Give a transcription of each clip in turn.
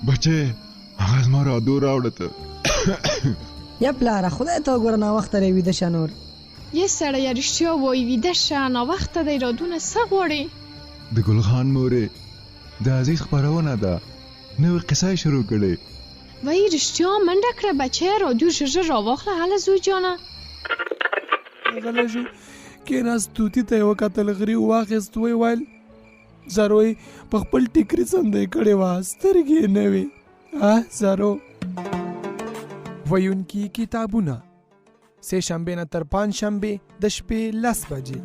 بچه هغه زما رادو راوړه ته. یا پلاره خدای ته وګوره ناوخته دی ویده شه نور. یه سړی رښتیا وایي ویده شه ناوخته دی رادونه څه غواړې؟ د ګل خان مورې د عزیز خپرونه ده نوې قصه شروع کړې. وایي رښتیا منډه کړه بچه رادیو ژر راواخله هله زوی جانه. غلی شو کېناست توتي ته یې وکتل غري واخیست ویې ویل زرو یې په خپل ټیکري څنډۍ کړې وه سترګې یې نه وې. زرو ویونکي کتابونه سه شنبې نه تر پنج شنبې د شپې 10 بجې.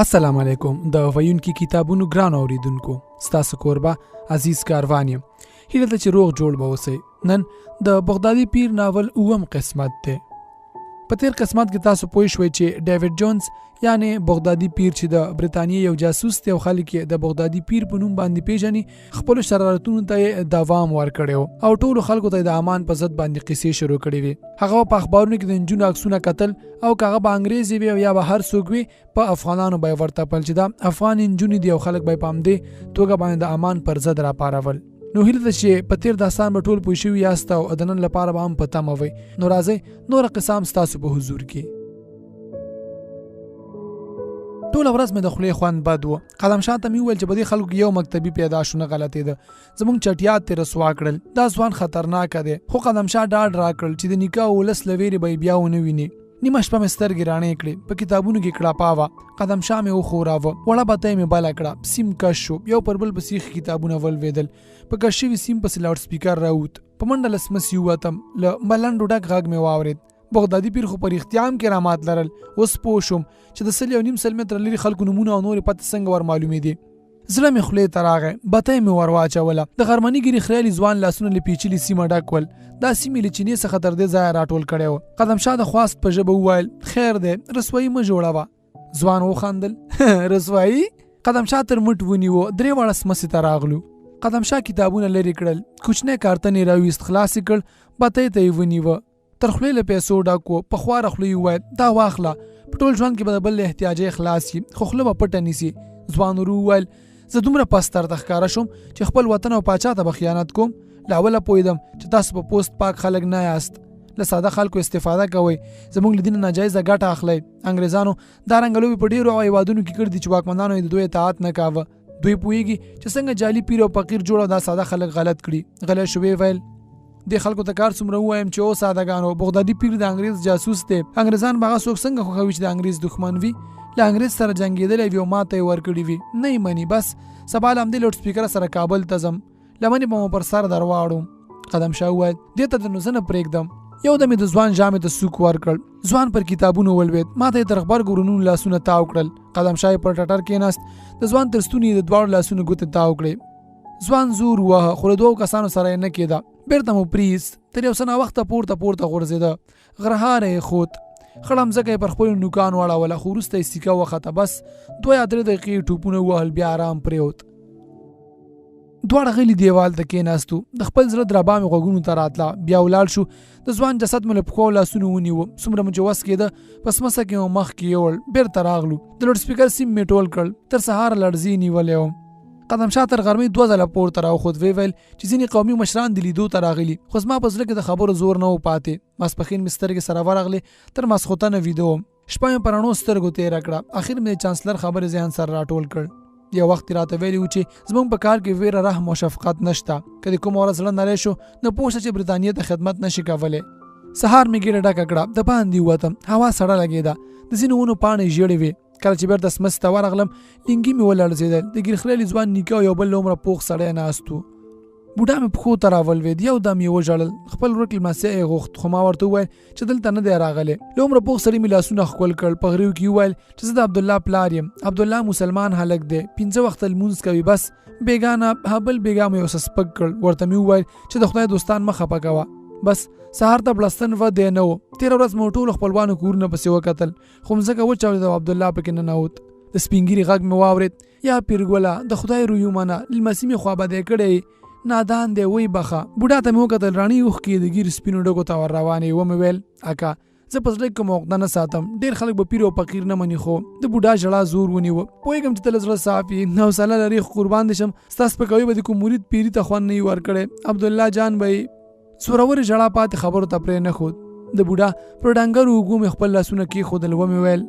السلام علیکم د ویونکي کتابونو ګران اوریدونکو ستاسو کوربه عزیز کاروان یم. هیله ده چې روغ جوړ به اوسئ. نن د بغدادي پیر ناول اووم قسمت دی. په تیر قسمت کې تاسو پوه شوئ چې ډیوډ جونز یعنی بغدادي پیر چې د برتانیې یو جاسوس دی او خلک یې د بغدادي پیر په نوم باندې پیژني خپلو شرارتونو ته دوام ورکړی او ټولو خلکو ته د امان په ضد باندې قصې شروع کړې وې. هغه په اخبارونو کې د نجونو عکسونه کتل او که هغه به انګریزي وي او یا به هر څوک وي په افغانانو به یې ورتپل چې دا افغان نجونې دي او خلک به یې په همدې توګه باندې د امان پر ضد راپارول. نو هیله ده چې په تیر داستان به ټول پوه شوي یاست او د نن لپاره به هم په تمه وئ. نو راځئ نوره قصه هم ستاسو په حضور کې. ټوله ورځ مې د خولې خوند بد و. قدم شاه ته مې وویل چې په دې خلکو کې یو مکتبي پیدا شو نه غلطېده. زموږ چټیات ترې رسوا کړل. دا ځوان خطرناکه دی. خو قدم شاه ډاډ راکړل چې د نکاح ولس له ویرې به یې بیا ونه ویني. نیمه شپه مې سترګې راڼې کړې. په کتابونو کې کړاپا وه. قدم شاه مې وښوراوه. وړه بتۍ مې بله کړه. سیم کش شو. یو پر بل پسې ښه کتابونه ولوېدل. په کش شوي سیم پسې لاوډ سپیکر راووت. په منډه له سمسي ووتم. له ملنډو ډک غږ مې واورېد. بغدادي پیر خو په رښتیا هم کرامات لرل. اوس پوه شوم چې د 1.5 متره لرې خلکو نومونه او نورې پته څنګه ور معلومېدې. زړه مې خولې ته راغی. بتۍ مې ور واچوله. د غرمني ګیري خیالي ځوان لاسونه له پیچلي سیمه ډک ول. دا سیمې له چینې څخه تر دې ځایه راټول کړی و. قدم شاه د خواست په ژبه وویل خیر دی رسوایي مه جوړوه. ځوان وخندل. رسوایي؟ قدم شاه تر مټ ونیوه. 3 واړه سمسې ته راغلو. قدم شاه کتابونه لرې کړل. کوچنی کارتن یې راویست خلاص کړ. بتۍ ته یې ونیوه. تر خولې له پیسو ډک و. په خواره خوله یې وویل دا واخله په ټول ژوند کې به د بل له احتیاجۍ خلاص یې خو خوله به پټه نیسي. ځوان ورو وویل زه دومره پستر ته ښکاره شوم چې خپل وطن او پاچا ته به خیانت کوم. له اوله پوهېدم چې تاسو په پوست پاک خلک نه یاست. له ساده خلکو استفاده کوئ. زموږ له دینه ناجایزه ګټه اخلئ. انګریزانو دا رنګه لوبې په ډېرو هېوادونو کې کړي دي چې واکمنانو یې د دوی اطاعت نه کاوه. دوی پوهېږي چې څنګه جعلي پیر او فقیر جوړ او دا ساده خلک غلط کړي. غلی شو ویې ویل دې خلکو ته کار څومره ووایم چې او سادهګانو بغدادي پیر د انګریز جاسوس دی. انګریزان به هغه څوک څنګه خوښوي چې د انګریز دښمن وي. له انګریز سره جنګېدلی وي او ماته یې ورکړي وي. نه یې مني. بس سبا له همدې لوډ سپیکره سره کابل ته ځم. لمنې به مو پر سر درواړم. قدم شاه وویل دې ته د نو زه نه پرېږدم. یو دم یې د ځوان ژامې ته سوک ورکړ. ځوان پر کتابونو ولوېد. ماته یې تر غبرګو ورونو لاسونه تاو کړل. قدم شاه پر ټټر کېناست. د ځوان تر ستوني د دواړو لاسونو ګوتې تاو کړې. ځوان زور ووهه خو له 2 کسانو سره یې نه کېده. بیرته مو پریست. تر یو څه ناوخته پورته غورځېده. غرهاره یې خوت. خړه مځکه یې پر خپلو نوکانو اړوله خو وروسته یې سیکه وخته. بس 2 یا 3 دقیقې ټوپونه ووهل بیا آرام پرېوت. دواړه غلي دیوال ته کېناستو. د خپل زړه دربا مې غوږونو ته راتله. بیا ولاړ شو. د ځوان جسد مې له پښو او لاسونو ونیوه. څومره مو چې وس کېده په سمڅه کې مو مخکې یوړ. بیرته راغلو. د لوډ سپیکر سیم مې ټول کړل. تر سهاره لړزې نیولی وم. قدم شاه تر غرمې 2 ځله پورته راوخوت. ویې ویل چې ځینې قومي مشران د لیدو ته راغلي خو زما په زړه کې د خبرو زور نه و پاتې. ماسپښین مې سترګې سره ورغلې. تر ماسخوتنه ویده وم. شپه مې په رڼو سترګو تېره کړه. اخر مې د چانسلر خبرې ذهن سره راټول کړ. یو وخت راته ویلي و چې زموږ په کار کې ویره رحم او شفقت نشته. که د کومه ورځ زړه نری شو نو پوه شه چې برټانیې ته خدمت نشي کولی. سهار مې ګېډه ډکه کړه. د باندې ووتم. هوا سړه لګېده. د ځینو ونو پاڼې ژېړې وې. کله چې بیرته سمڅې ته ورغلم لنګي مې ولړزېدل. د ګیرخلېلي ځوان نیکه او یو بل له عمره پوخ سړی ناست و. بوډا مې پښو ته راولوېد. یو دم یې وژړل. خپل ورک لمسی یې غوښت خو ما ورته وویل چې دلته نه دی راغلی. له عمره پوخ سړي مې لاسونه ښکل کړل. په غریو کې وویل چې زه د عبدالله پلار یم. عبدالله مسلمان هلک دی. 5 وخته لمونځ کوي. بس بیګانه هبل بیګا مې یو څه سپک کړ. ورته مې وویل چې د خدای دوستان مه خفه کوه. بس سهار ته بړستن و دی نه و. تېره ورځ مو ټولو خپلوانو کورونه پسې وکتل خو مځکه وچاودېده او عبدالله پکې ننوت. د سپینګیري غږ مې واورېد. یا پیرګله د خدای رویو منه لمسي مې خوابدی کړی نادان دی وی بخه. بوډا ته مې وکتل. راڼي اوښکې د ګیر سپینو ډکو ته ور روانې. ومې ویل اکا زه په زړه کې موقع نه ساتم. ډېر خلک به پیر او فقیر نه مني خو د بوډا ژړا زور ونیو. پوهېږم چې تل زړه صاف وي، حوصله لري، قربان دې شم. ستاسو په کوي به د کوم مرید پیري ته خوند نه وي ورکړی. عبدالله جان به زورورې ژړا پاتې خبرو ته پرې نه ښود. د بوډا پر ډنګرو اوږو مې خپل لاسونه کېښودل. ومې ویل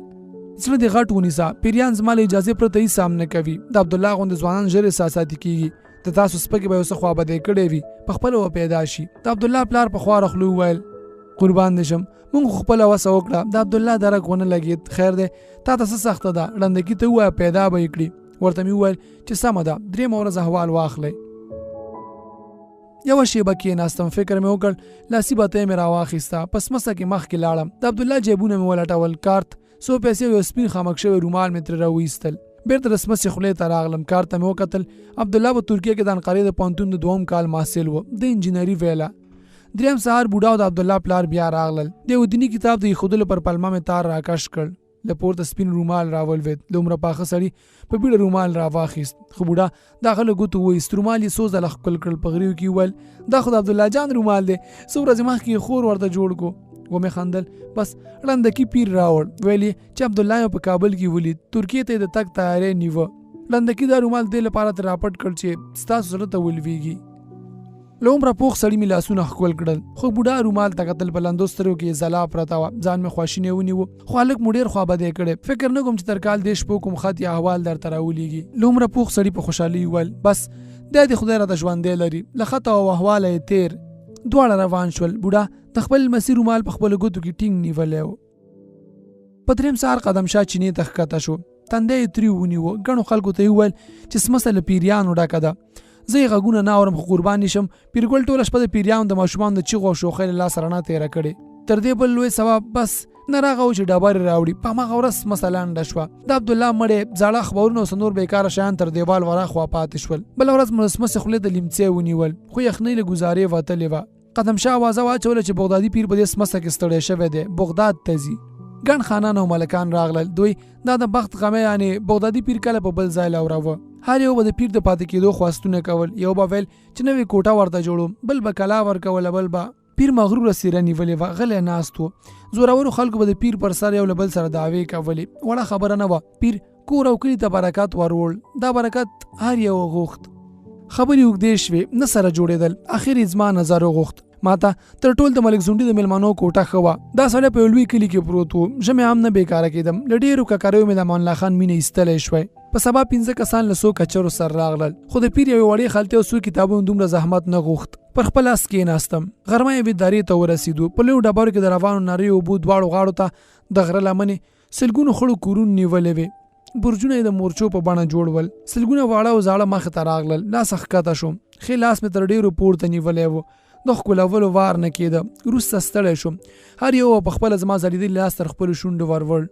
زړه دې غټ ونیسه، پیریان زما له اجازې پرته هېڅ هم نه کوي. د عبدالله غوندې ځوانان ژر احساساتي کېږي. د تاسو سپکې به یو څه خوابدۍ کړې وي، پخپله به پیدا شي. د عبدالله پلار په خواره خوله وویل قربان دې شم، موږ خو خپله وسه وکړه. د عبدالله درک ونه لګېد. خیر دی، تا ته څه سخته ده، ړندګي ته ووایه پیدا به یې کړي. ورته مې وویل چې سمه ده، 3 ورځ احوال واخلئ. یوه شیبه کېناستم، فکر مې وکړ، لاسي بتۍ مې راواخیسته، پس مسه کې مخکې لاړم. د عبدالله جیبونه مې ولټول، کارت، څو پیسې او یو سپین خامک شوی رومال مې ترې راویستل. بیرته د سمڅې خولې ته راغلم. کارت ته مې وکتل. عبدالله په ترکیه کې د انقرې د پوهنتون د 2م کال محصل و، د انجینري ویله. 3م سهار بوډا او د عبدالله پلار بیا راغلل. د یو دیني کتاب د ایښودلو پر پلمه مې تار راکش کړ. له پورته سپین رومال راولوېد. د عمره پاخه سړي په بیړه رومال راواخیست. خو بوډا د هغه له ګوتو وایست. رومال یې څو ځله ښکل کړل. په غریو کې وویل دا خو د عبدالله جان رومال دی، څو ورځې مخکې یې خور ورته جوړ کو. ومې خندل. بس ړندکي پیر راوړ. ویل یې چې عبدالله یې په کابل کې ولید، ترکیې ته یې د تګ تیاری نیوه. ړندکي دا رومال دې لپاره ترې راپټ کړ چې ستاسو زړه ته ولوېږي. له عمره پوخ سړي مې لاسونه ښکل کړل. خو بوډا رومال ته کتل. په لندو سترګو کې ځلا پرته وه. ځان مې خواشینی ونیو. خو هلک مو ډېر خوابدی کړی. فکر نه کوم چې تر کال 10 شپو کوم خط یا احوال درته راولېږي. له عمره پوخ سړي په خوشحالۍ وویل بس دا دې خدای راته ژوندی لري. له خط او احواله یې تېر. دواړه روان شول. بوډا د خپل لمسي رومال په خپلو ګوتو کې ټینګ نیولی و. په 3م سهار قدم شاه چینې ته ښکته شو. تندی یې تریو ونیو. ګڼو خلکو ته یې وویل چې سمڅه له پیریانو ډکه ده. زه یې غږونه نه اورم، خو قربان شم پیرګل ټوله شپه د پیریانو د ماشومانو د چیغو او شوخۍ له لاسه رڼا تېره کړې. تر دې بل لوی ثواب بس نه راغی چې ډبرې راوړي. په هماغه ورځ سمڅه لنډه شوه. د عبدالله مړې زاړه اخبارونه او نور بیکاره شیان تر دیوال ورهاخوا پاتې شول. بله ورځ مو د سمڅې خولې ته لیمڅی ونیول، خو یخنۍ له ګزارې وتلې وه. قدم شاه آوازه واچوله چې بغدادي پیر په دې سمڅه کې ستړی شوی دی، بغداد ته ځي. ګڼ خانان او ملکان راغلل. دوی دا د بخت غمه یعنی بغدادي پیر کله په بل ځای لاوراوه. هر یو به د پیر د پاتې کېدو خواستونه کول. یو به ویل چې نوې کوټه ورته جوړوم، بل به کلا ورکوله، بل به پیر مغروره څېره نیولې وه، غلی ناست و. زورورو خلکو به د پیر پر سر یو له بل سره دعوې کولې. وړه خبره نه وه. پیر کور او کلي ته برکت وروړ. دا برکت هر یو غوښت. خبرې اوږدې شوې، نه سره جوړېدل. اخر یې زما نظر وغوښت. ماته تر ټول د ملک زونډي د میلمنو کوټه ښه وه. دا سړی په یو لوی کلي کې پروت و. ژمې هم نه بېکاره کېدم. له ډېرو ککریو مې د امان الله خان مینه ایستلی شوی. په سبا 15 کسان له 100 کچرو سر راغلل. خو د پیر یوې وړې خلطې او څو کتابونو دومره زحمت نه غوښت. پر خپل اس کېناستم. غرمه یې درې ته ورسېدو. په لویو ډبرو کې د روانو نریو اوبو دواړو غاړو ته د غره لمنې سلګونو خړو کورونه نیولې وې. برجونه یې د مورچو په بڼه جوړول. سلګونه واړه او زاړه مخې ته راغلل. لاس ښکته شوم. ښی لاس مې تر ډېرو پورته نیولی و. د ښکلولو وار نه کېده. وروسته ستړی شوم. هر یو په خپله زما ځلېدلي لاس تر خپلو شونډو ورور.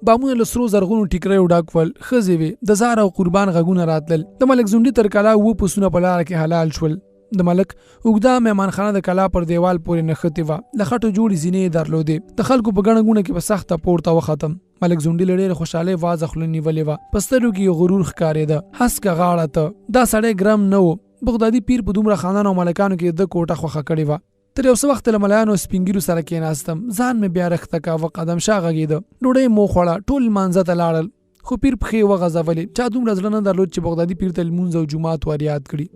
بامونه له سرو زرغونو ټیکریو ډک ول. ښځې وې. د زار او قربان غږونه راتلل. د ملک زونډي تر کلا 7 پسونه په لاره کې حلال شول. د ملک اوږده مهمانخانه د کلا پر دیوال پورې نښتې وه. له خټو جوړې زینې یې درلودې. د خلکو په ګڼه ګوڼه کې په سخته پورته وختم. ملک زونډي له ډېرې خوشحالۍ وازه خوله نیولې وه. په سترګو کې یې غرور ښکارېده. هسکه غاړه ته. دا سړی ګرم نه و. بغدادي پیر په دومره خانانو او ملکانو کې د کوټه خوښه کړې وه. تر یو څه وخت له ملایانو او سپینګیرو سره کېناستم. ځان مې بیا رښته کاوه. قدم شاه غږېده. ډوډۍ مو خوړه. ټول لمانځه ته لاړل. خو پیر پښې وغځولې. چا دومره زړه نه درلود چې بغدادي پیر ته لمونځ او جومات ور یاد کړي.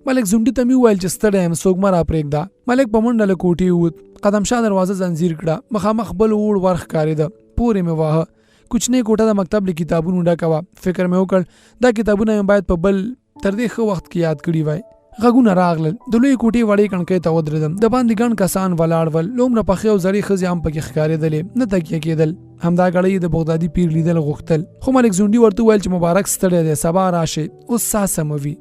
ملک زونډي ته مې وویل چې ستړی یم، څوک مه راپرېږده. ملک په منډه له کوټې ووت. قدم شاه دروازه زنځیر کړه. مخامخ بل وړ ور ښکارېده. پورې مې واهه. کوچنۍ کوټه د مکتب له کتابونو ډکه وه. فکر مې وکړ دا کتابونه مې باید په بل تر دې ښه وخت کې یاد کړي وای. غږونه راغلل. د لوی کوټې وړې کڼکۍ ته ودرېدم. د باندې ګڼ کسان ولاړ ول. لومره پخې او زړې ښځې هم پکې ښکارېدلې. نه تکیه کېدل. همدا ګړی د بغدادي پیر لیدل غوښتل. خو ملک زونډي ورته وویل چې مبارک ستړی دی، سبا راشئ، اوس ساه سموي.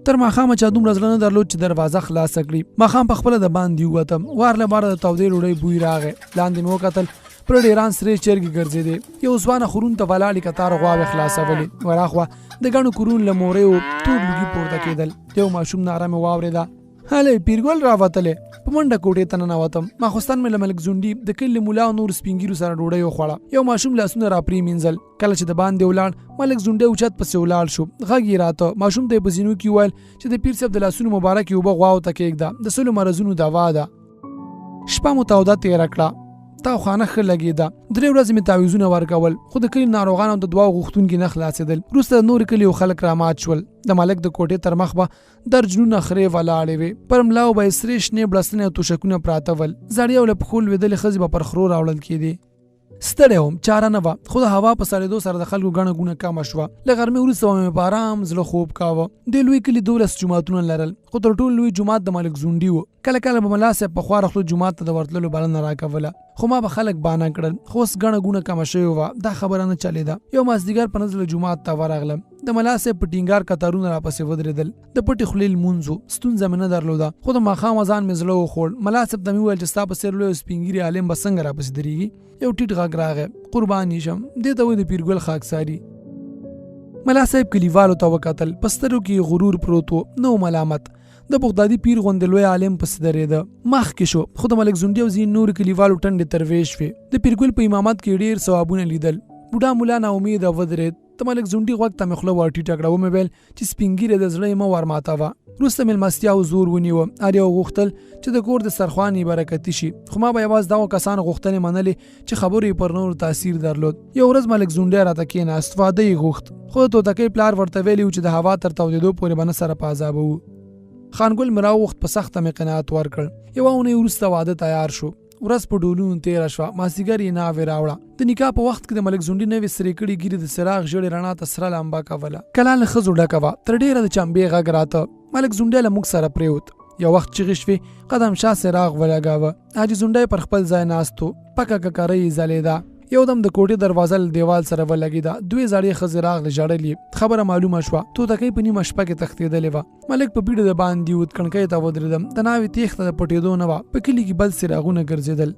تر ماښامه چا دومره زړه نه درلود چې دروازه خلاصه کړي. ماښام په خپله د باندې ووتم. وار له باره د تودې ډوډۍ بوی راغی. لاندې مې وکتل. پر ډېران سرې چرګې ګرځېدې. یو ځوانه خرون ته ولاړې کتار غواوې خلاصولې. وراخوا د ګڼو کورونو له مورې و تور لوګي پورته کېدل. یو ماشوم ناره مې واورېده. هلئ پیرګل راوتلې. په منډه کوټې ته ننوتم. ماخوستن مې له ملک زونډي د کلي ملا او نور سپینګیرو سره ډوډۍ وخوړه. یو ماشوم لاسونه راپرېمینځل. کله چې د باندې ولاړ ملک زونډي اوچت پسې ولاړ شو. غږ یې راته. ماشوم ته یې په زینو کې وویل چې د پیر صاحب د لاسونو مبارکې اوبه غواو ته کېږده. د سلو مرضونو دوا ده. شپه مو توده تیره کړه. تا خانه ښه لګېده. 3 ورځې مې تعویذونه ورکول خو د کلي ناروغانو د دعا غوښتونکي نه خلاصېدل. وروسته د نورو کلیو خلک رامات شول. د ملک د کوټې تر مخ به درجنونه خرې ولاړې وې. پر ملاو به یې سرې شنې بړستنې او توشکونه پراته ول. زړې او له پښو لوېدلې ښځې به پر خرو راوړل کېدې. ستړی وم، چاره نه وه، خو د هوا په سړېدو سره د خلکو ګڼه ګوڼه کمه شوه. له غرمې وروسته به مې په ارام زړه خوب کاوه. دې لوی کلي 12 جوماتونه لرل، خو تر ټولو لوی جومات د ملک زونډي و. کله کله به ملا صاحب په خواره خوله جومات ته د ورتللو بلنه راکوله، خو ما به خلک بانه کړل. خو اوس ګڼه ګوڼه کمه شوې وه، دا خبره نه چلېده. یو مازدیګر په نزله جومات ته ورغلم. د ملا صاحب په ټینګار کتارونه راپسې ودرېدل. د پټې خولې لمونځ و، ستونزه مې نه درلوده، خو د ماښام اذان مې زړه وخوړ. ملا صاحب ته مې وویل چې ستا په څېر لوی سپین ږیري عالم به څنګه راپسې درېږي. یو ټیټ غږ راغی، قرباني شم، دې ته وایي د پیرګل خاکساري. ملا صاحب کلیوالو ته وکتل، په سترګو کې غرور پروت و، نه ملامت. د بغدادي پیر غوندې لوی عالم پسې درېده. مخکې شو، خو د ملک زونډي او ځینې نورو کلیوالو ټنډې ترویش وې. د پیرګل په امامت کې ډېر ثوابونه لیدل. بوډا مولا ناامیده ودرېد. د ملک زونډي غوږ ته مې خوله ورټیټه کړه. ومې ویل چې سپین ږیری د زړه یې مه ورماتوه. وروسته مېلمستیاو زور ونیوه. هر یو غوښتل چې د کور د سرخوان برکتي شي، خو ما به یوازې دغو کسانو غوښتنې منلې چې خبرو یې پر نورو تاثیر درلود. یو ورځ ملک زونډی راته کېناست، واده یې غوښت، خو د توتکۍ پلار ورته ویلي و چې د هوا تر تودېدو پورې به نه سره په عذابه وو. خانګل مې راوغوښت، په سخته مې قناعت ورکړ. یوه اونۍ وروسته واده تیار شو. ورځ په ډولونو تېره شوه. مازدیګر یې ناوې راوړه. د نکاح په وخت کې د ملک زونډي نوې سرې کړې ږیرې د څراغ ژړې رڼا ته سره لمبه کوله. کلا له ښځو ډکه وه، تر ډېره د چمبې غږ راته. ملک زونډی له موږ سره پرېوت. یو وخت چغې شوې، قدم شاه څراغ ولګاوه. حاجي زونډی پر خپل ځای ناست و، پکه ککرۍ یې ځلېده. یو دم د کوټې دروازه له دیوال سره ولګېده. 2 زړې ښځې راغلې، ژړل. خبره معلومه شوه، توتکۍ په نیمه شپه کې تښتېدلې وه. ملک په بیړه د باندې ووت، کړکۍ ته ودرېدم. د ناوې تېښته د پټېدو نه وه. په کلي کې بل څراغونه ګرځېدل.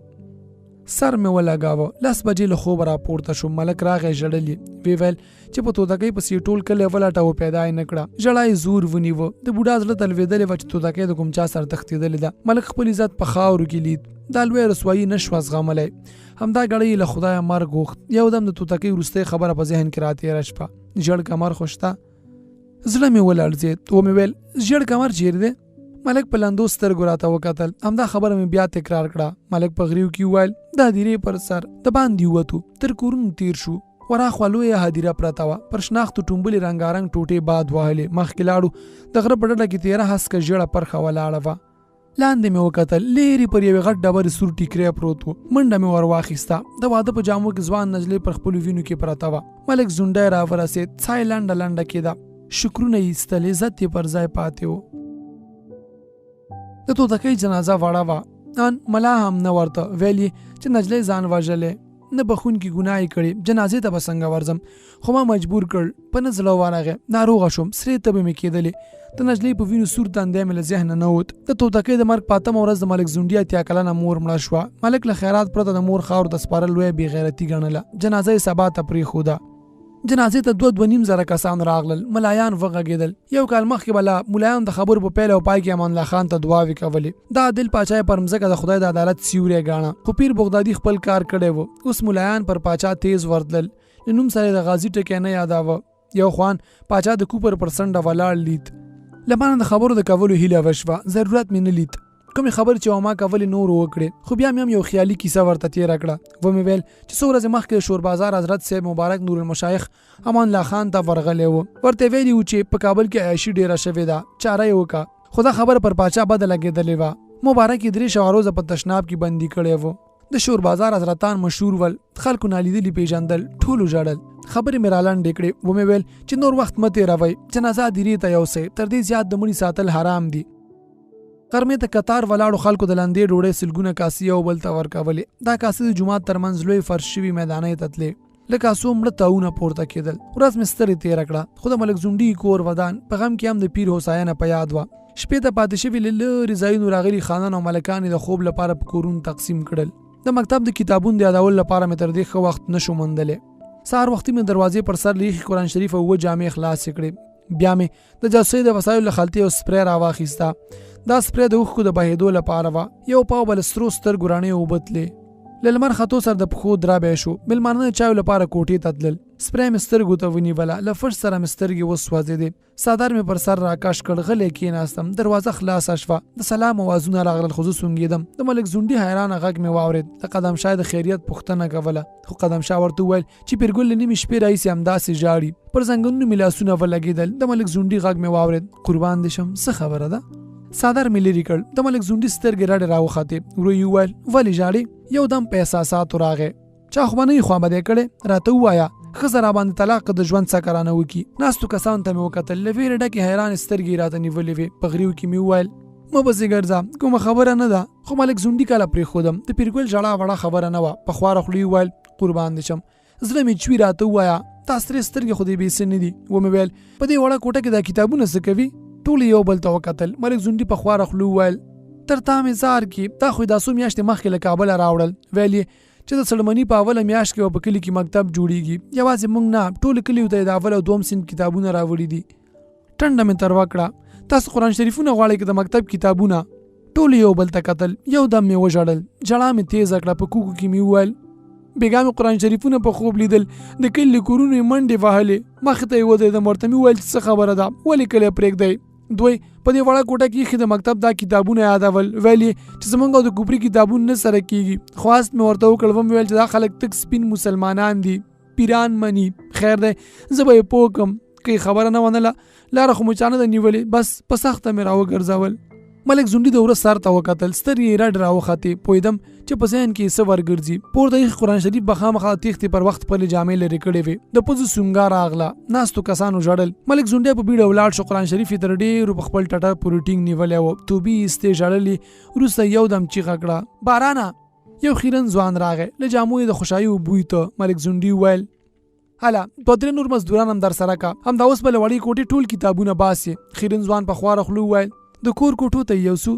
سر مې ولګاوه. 10 بجې له خوبه راپورته شوم. ملک راغی، ژړلې. وی ویل چې په توتکۍ پسې ټول کلی ولټه و، پیدا یې نه کړه. ژړا یې زور ونیوه. د بوډا زړه ته لوېدلې وه چې توتکۍ د کوم چا سره تښتېدلې ده. ملک خپل عزت په خاورو کې لید. دا لویه رسوایي نه شوه زغملی. همدا ګړی له خدایه مرګ غوښت. یو دم د توتکۍ وروستۍ خبره په ذهن کې راتېره شوه، ژړ کمر خو شته. زړه مې ولړزېد. ومې ویل ژړ کمر چیرې دی؟ ملک په لندو سترګو راته وکتل. همدا خبره مې بیا تکرار کړه. ملک په غریو کې وویل د هدیرې پر سر د باندې ووتو، تر کورونو تیر شو. وراخوا لویه هدیره پرته وه. پر شناختو ټومبلې رنګارنګ ټوټې باد وهلې. مخکې لاړو. د غره په ډډه کې تېره هسکه ژړه پرخه ولاړه وه. لاندې مې وکتل، لیرې پر یوې غټ ډبرې سور ټیکری پروت و. منډه مې ور واخیسته. د واده په جامو کې ځوان نجلۍ پر خپلو وینو کې پرته وه. ملک زونډی راورسېد. ساه یې لنډه لنډه کېده. شکرونه یې ایستل، عزت یې پر ځای پاتې و. د توتکۍ جنازه وړه وه. ان ملا هم نه ورته ویلې چې نجلۍ ځان وژلې، نه بخونکي ګناه یې کړې، جنازې ته به څنګه ورځم. خو ما مجبور کړ. په نه زړه ورغی. ناروغه شوم، سرې تبې مې کېدلې. د نجلۍ په وینو سور تندی مې له ذهنه نه ووت. د توتکۍ د مرګ په 8مه ورځ د ملک زونډي 80 کلنه مور مړه شوه. ملک له خیرات پرته د مور خاورو ته سپارل لویه بې غیرتي ګڼله. جنازه یې سبا ته پرېښوده. جنازې ته 2.5 زره کسان راغلل. ملایان وغږېدل. یو کال مخکې به ملایان د خبرو په پیل او پای کې امان الله خان ته دعاوې کولې. دا عادل پاچا پر مځکه د خدای د عدالت سیوری ګاڼه. خو پیر بغدادي خپل کار کړی و. اوس ملایان پر پاچا تیز ورتلل. نوم سره د غازی ټکی نه یاداوه. یو خوان پاچا د کوپر پر څنډه ولاړ لید. لمانه د خبرو د کولو هیله وشوه. ضرورت مې نه لید. کومې خبرې چې ما کولې نور وکړې. خو بیا مې یو خیالي کیسه ورته تېره کړه. ومې ویل چې څو ورځې مخکې د شور بازار حضرت صاحب مبارک نور المشایخ امان الله خان ته ورغلی و. ورته ویلي و چې په کابل کې عیاشي ډېره شوې ده، چاره یې وکړه. خو دا خبره پر پاچا بده لګېدلې وه. مبارک یې 3 روزه په تشناب کې بندي کړی و. د شور بازار حضرتان مشهور ول. خلکو نالیدلي پیژندل. ټولو ژړل. خبرې مې رالنډې کړې. ومې ویل چې نور وخت مه تېروئ، جنازه هدیرې ته یوسئ، تر دې زیات د مړي ساتل حرام دي. غرمې ته کتار ولاړو خلکو د لاندې ډوډۍ سلګونه کاسې یو بل ته ورکولې. دا کاسې د جومات ترمنځ لوی فرش شوي میدانۍ ته تلې. له کاسو مړه تاونه پورته کېدل. ورځ مې سترې تېره کړه. خو د ملک زونډي کور ودان په غم کې هم د پیر هوساینه په یاد وه. شپې ته پاتې شوي له لرې ځایونو راغلي خانان او ملکان د خوب لپاره په کورونو تقسیم کړل. د مکتب د کتابونو د یادولو لپاره مې تر دې ښه وخت نشو موندلی. سهار وختي مې دروازې پر سر لیکي قرآن شریف او 2 جامې خلاصې کړې. بیا مې د جاسوسۍ د وسایلو له خلطې یو سپری راواخیسته. دا سپری د اوښکو د بهېدو لپاره وه. یو پاو به له سرو سترګو رڼې اوبه تلې. له لمر خطو سره د پښو درابې شو. مېلمانه د چایو لپاره کوټې ته تلل. سپری مې سترګو ته ونیوله. له فرش سره مې سترګې وسوځېدې. څادر مې پر سر راکش کړ. غلی کېناستم. دروازه خلاصه شوه. د سلام اوازونه راغلل خو زه سونګېدم. د ملک زونډي حیرانه غږ مې واورېد. د قدم شاه د خیریت پوښتنه کوله خو قدم شاه ورته وویل چې پیرګل له نیمې شپې راهیسې همداسې ژاړي. پر زنګنونو مې لاسونه ولګېدل. د ملک زونډي غږ مې واورېد. قربان دې شم څه خبره ده؟ څادر مې لرې کړ. د ملک زونډي سترګې رډې راوختې. ورو یې وویل ولې ژاړې؟ یو دم په احساساتو راغی. چا خو به نه یې خوابدی کړې؟ راته ووایه ښځه راباندې طلاق د ژوند څه کرانه وکړي. ناستو کسانو ته مې وکتل. له ویرې ډکې حیرانې سترګې راته نیولې وې. په غریو کې مې وویل مه پسې ګرځه کومه خبره نه ده. خو ملک زونډي کله پرېښودم. د پیرګل ژړا وړه خبره نه وه. په خواره خوله یې وویل قربان دې شم زړه مې چوي راته ووایه تا سرې سترګې خو دې بې څه نه دي. ومې ویل په دې وړه کوټه کې دا کتابونه څه کوي؟ ټول یو بل ته وکتل. ملک زونډي په خواره خوله وویل تر تا مې ځار کې تا خو دا څو میاشتې مخکې له کابله راوړل. ویل یې چې د څړمني په اوله میاشت کې په کلي کې مکتب جوړیږي. یوازې موږ نه ټول کلیو ته د اول او دوم صنف کتابونه راوړي دي. ټنډه مې تروه کړه. تاسو قرآن شریفونه غواړئ که د مکتب کتابونه؟ ټول یو بل ته کتل. یو دم مې وژړل. ژړا مې تیزه کړه. په کوکو کې مې وویل بېګا مې قرآن شریفونه په خوب لیدل. د کلي له کورونو یې منډې وهلې. مخې ته یې ودرېدم. ورته مې وویل چې څه خبره ده ولې کلی پرېږدئ؟ دوی په دې وړه کوټه کې ایښي د مکتب دا کتابونه یادول. ویل یې چې زمونږ او د کوپري کتابونه نه سره کېږي. خواست مې ورته وکړ. ومې ویل چې دا خلک تک سپین مسلمانان دي پیران مني. خیر دی زه به یې پوه کړم. که یې خبره نه منله لاره خو مو چا نه ده نیولې. بس په سخته مې راوګرځول. ملک زونډي د وره سر ته وکتل. سترګې یې رډ راوختې. پوهېدم چې په ذهن کې یې څه ورګرځي. پورته یې قرآن شریف به خامخا تېښتې پر وخت خپلې جامې لرې کړې وې. د پوزو سونګا راغله. ناستو کسانو ژړل. ملک زونډی په بیړه ولاړ شو. قرآن شریف یې تر ډېرو په خپل ټټر پورې ټینګ نیولی و. توبې یې ایستې ژړلې. وروسته یو دم چیغه کړه بارانه. یو خیرن ځوان راغی. له جامو یې د خوشحایي بوی ته. ملک زونډي وویل هله دوه درې نور مزدوران هم در سره که همدا اوس به له وړې کوټې ټول کتابونه باسې. خیرن ځوان په خواره خوله وویل د کور کوټو ته یې یوسو.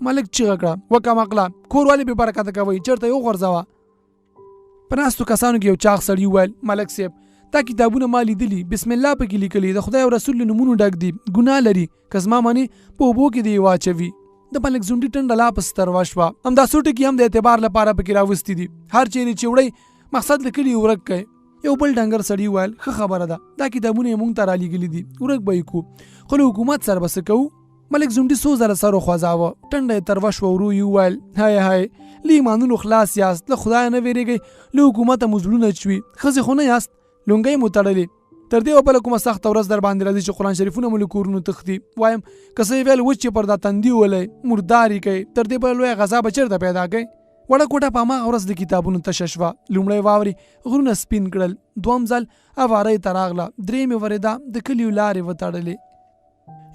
ملک چیغه کړه وکمقله کور ولې بې برکته کوئ چېرته یې وغورځوه. په ناستو کسانو کې یو چاغ سړي وویل ملک صاحب دا کتابونه ما لیدلي بسم الله پکې لیکلي د خدای او رسول له نومونو ډک دي. ګناه لري که زما منې په اوبو کې دې یې واچوي. د ملک زونډي ټنډه لا پسې تروه شوه. همدا څو ټکي هم د اعتبار لپاره پکې راوستي دي. هر چیرې چې وړئ مقصد له کلي ورک کړئ. یو بل ډنګر سړي وویل ښه خبره ده دا کتابونه یې موږ ته رالیږلي دي ورک به یې کړو خو له حکومت سره به څه کوو؟ ملک زونډي څو ځله سر وخوځاوه. ټنډه یې تروه شوه. ورو یې وویل هی هی له ایمانونو خلاص یاست. له خدایه نه ویرېږئ. له حکومته مو زړونه چوي. ښځې خو نه یاست لونګۍ مو تړلې. تر دې بله کومه سخته ورځ در باندې راځي چې قرآن شریفونه مو له کورونو تښتي. وایم که څه یې ویل وچ چې پر دا تندي ولی مردار یې کوي. تر دې بله لویه غذا به چېرته پیدا کوئ؟ وړه کوټه په هماغه ورځ د کتابونو تشه شوه. لومړی واورې غرونه سپین کړل. دوم ځل اوارۍ ته راغله. درېیمې ورېده د کلیو لارې وتړلې.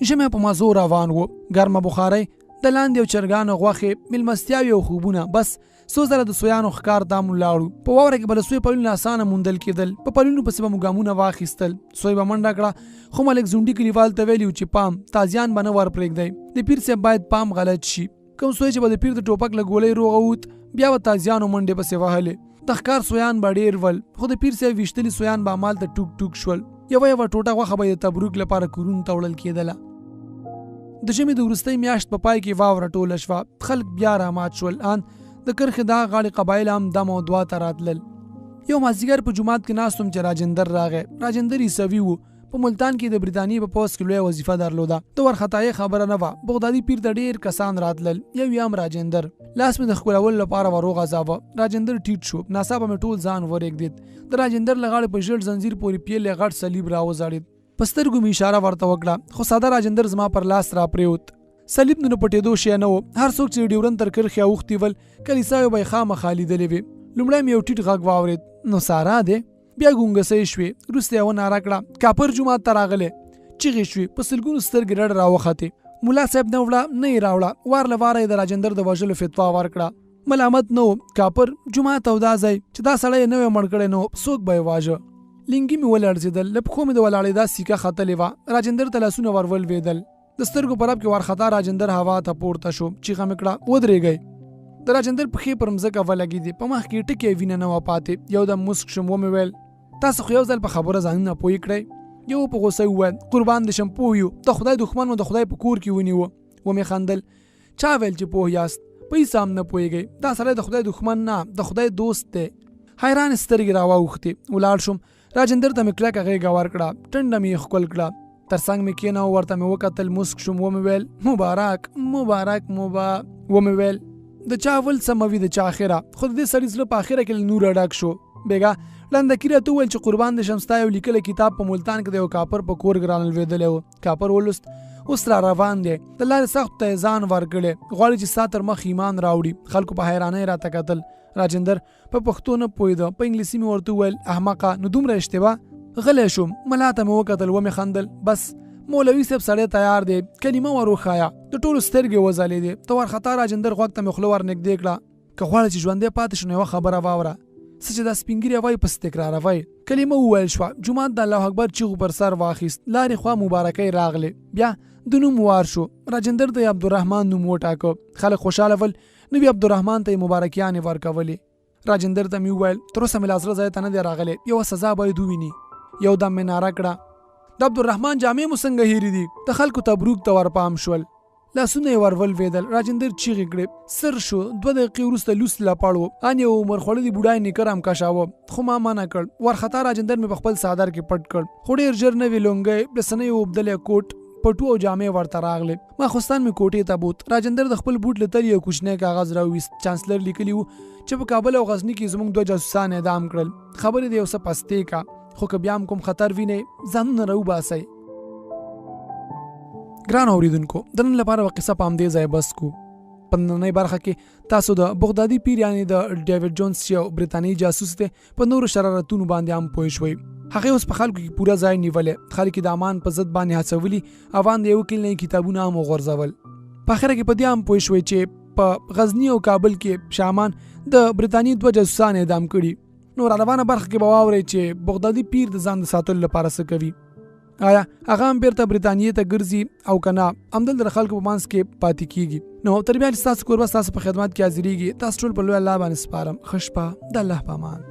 ژمی په مزو روان و. ګرمه بخارۍ د لاندې او چرګانو غوښې میلمستیاوې او خوبونه. بس څو ځله د سویانو ښکار ته مو لاړو. په واوره کې به له سوی پلونه اسانه موندل کېدل. په پلونو پسې به مو ګامونه واخیستل. سوی به منډه کړه خو ملک زونډي کلیوال ته ویلي و چې پام تازیان به نه ور پرېږدئ. د پیر صاحب باید پام غلط شي. کوم سوی چې به د پیر د ټوپک له ګولۍ روغه ووت بیا به تازیانو منډې پسې وهلې. د ښکار سویان به ډېر ول خو د پیر صاحب ویشتلي سویان به همالته ټوک ټوک شول. یوه یوه ټوټه غوښه به د تبروک لپاره کورونو ته وړل کېدله. د ژمي د وروستۍ میاشت په پای کې واوره ټوله شوه. خلک بیا رامات شول. ان د کرښې دا غاړې قبایل هم دم او دعا ته راتلل. یو مازدیګر په جومات کې ناست وم چې راجندر راغی. راجندر عیسوي و. په ملتان کې د برطانیې په پوځ کې لویه وظیفه درلوده. د ورختایۍ خبره نه وه. بغدادي پیر ته ډېر کسان راتلل. یو یې هم راجندر. لاس مې د ښکلولو لپاره ور وغځاوه. راجندر ټیټ شو. ناڅاپه مې ټول ځان ورېږدېد. د راجندر له غاړې په ژړ زنځیر پورې پیلې غټ صلیب راوځړېد. په سترګو مې اشاره ورته وکړه خو ساده راجندر زما پر لاس را پرېوت. صلیب نو پټېدو شی نه و. هر څوک چې ډیورن تر کرښې اوښتي ول کلیساوې به یې خامخا لیدلې وې. لومړی مې یو ټیټ غږ واورېد. نو سارا دی. بیا ګونګسۍ شوې. وروسته یې وناره کړه کاپر جومات ته راغلی. چیغې شوې. په سلګونو سترګې رډ راوختې. ملا صاحب نه وړه نه یې راوړه. وار له واره یې د راجندر د وژلو فتوا ورکړه. ملامت نه و. کاپر جومات او دا ځای چې دا سړی یې نه وی مړ کړی نو څوک به یې واژه. لنګي مې ولړزېدل. له پښو مې د ولاړېدا سیکه ختلې وه. راجندر ته لاسونه ور ولوېدل. د سترګو په رپ کې وارخطا راجندر هوا ته پورته شو. چیغه مې کړه ودرېږئ. د راجندر پښې پر مځکه ولګېدې. په مخ کې ټکې وینه نه وه پاتې. یو دم مسک شم. ومې ویل تاسو خو یو ځل په خبره ځانونه پوه کړئ. یو په غوسه وویل قربان دې شم پوه یو. د خدای دښمن مو د خدای په کور کې ونیوه. ومې خندل. چا ویل چې پوه یاست؟ پیسې هم نه پوهېږئ. دا سړی د خدای دښمن نه، د خدای دوست دی. حیران سترګې راواوښتې. ولاړ شوم. راجندر ته مې کلکه غېږه ورکړه، ټنډه مې ښکل کړه. تر څنګ مې کېناو، ورته مې وکتل، مسک شوم. ومې ویل مبارک مبارک ومې ویل د چا اول سمه وي د چا اخره. خو د دې سړي زړه په اخره کې له نوره ډک شو. بېګا لنډکي راته وویل چې قربان دې شم، ستا یو لیکلی کتاب په ملتان کې د یو کاپر په کور ګران لوېدلی و. کاپر ولوست، اوس را روان دی. د لارې سختو ته یې ځان ورکړی، غواړي چې ستا تر مخ ایمان راوړي. خلکو په حیرانۍ راته کتل. راجندر په پښتو نه پوهېده، په انګلیسي مې ورته وویل احمقه نو دومره اشتباه. غلی شوم. ملا ته مې وکتل، ومې خندل. بس مولوي صاحب سړی تیار دی، کلمه ور وښایه. د ټولو سترګې وځلېدې. ته ورخطا راجندر غوږ ته مې خوله ور نږدې کړه. که غواړې چې ژوندی پاتې شو نو یوه خبره واوره، څه چې دا سپین ږیرې وایي پسې تکراروئ. کلمه وویل شوه. جومات د الله اکبر چیغو پر سر واخیست. لارې خوا مبارکۍ راغلې. بیا د نوم وار شو. راجندر ته یې عبدالرحمن نوم وټاکه. خلک خوشحاله ول، نو بیا عبدالرحمن ته یې مبارکیانې ورکولې. راجندر ته مې وویل تر اوسه مې لا زړه ځای ته نه دی راغلی، یوه سزا باید وویني. یو دم مې ناره کړه د عبدالرحمن جامې مو څنګه هېرې دي؟ د خلکو تبروک ته ورپام شول. لاسونه یې ور ولوېدل. راجندر چیغې کړې. سر شو. 2 دقیقې وروسته لوس لپړ و. ان یو عمر خوړلي بوډای نیکر هم کشاوه، خو ما منع کړ. ورخطا راجندر مې په خپل څادر کې پټ کړ. خو ډېر ژر نوې لونګۍ، رسنۍ اوبدلی کوټ، پټو او جامې ورته راغلې. ماخوستان مې کوټې ته بوت. راجندر د خپل بوټ له تلې یو کوچنی کاغذ راوویست. چانسلر لیکلي و چې په کابل او غزني کې زموږ 2 جاسوسان اعدام کړل. خبرې د یو څه پستې کا، خو که بیا هم کوم خطر وینئ ځانونه راوباسئ. ګران اوریدونکو، د نن لپاره قصه په همدې ځای بس کو. په نننۍ برخه کې تاسو د بغدادي پیر یعنې د ډیوډ جونز چې یو برتانیي جاسوس دی په نورو شرارتونو باندې هم پوه شوئ. هغه اوس په خلکو کې پوره ځای نیولی، خلک د امان په ضد باندې هڅولي، اوان د یو کلینۍ کتابونه هم وغورځول. په اخره کې په دې هم پوه شوئ چې په غزني او کابل کې شامان د برتانیې 2 جاسوسان اعدام کړي. نو را روانه برخه کې به واورئ چې بغدادي پیر د ځان د ساتلو لپاره څه کوي. آیا هغه هم بیرته برتانیې ته ګرځي او که نه همدلته د خلکو په منځ کې پاتې کیږي. نو تر بیا چې ستاسو کوربه ستاسو په خدمت کې حاضرېږي. تاسو ټول په لوی الله باندې سپارم. ښه شپه، د الله په امان.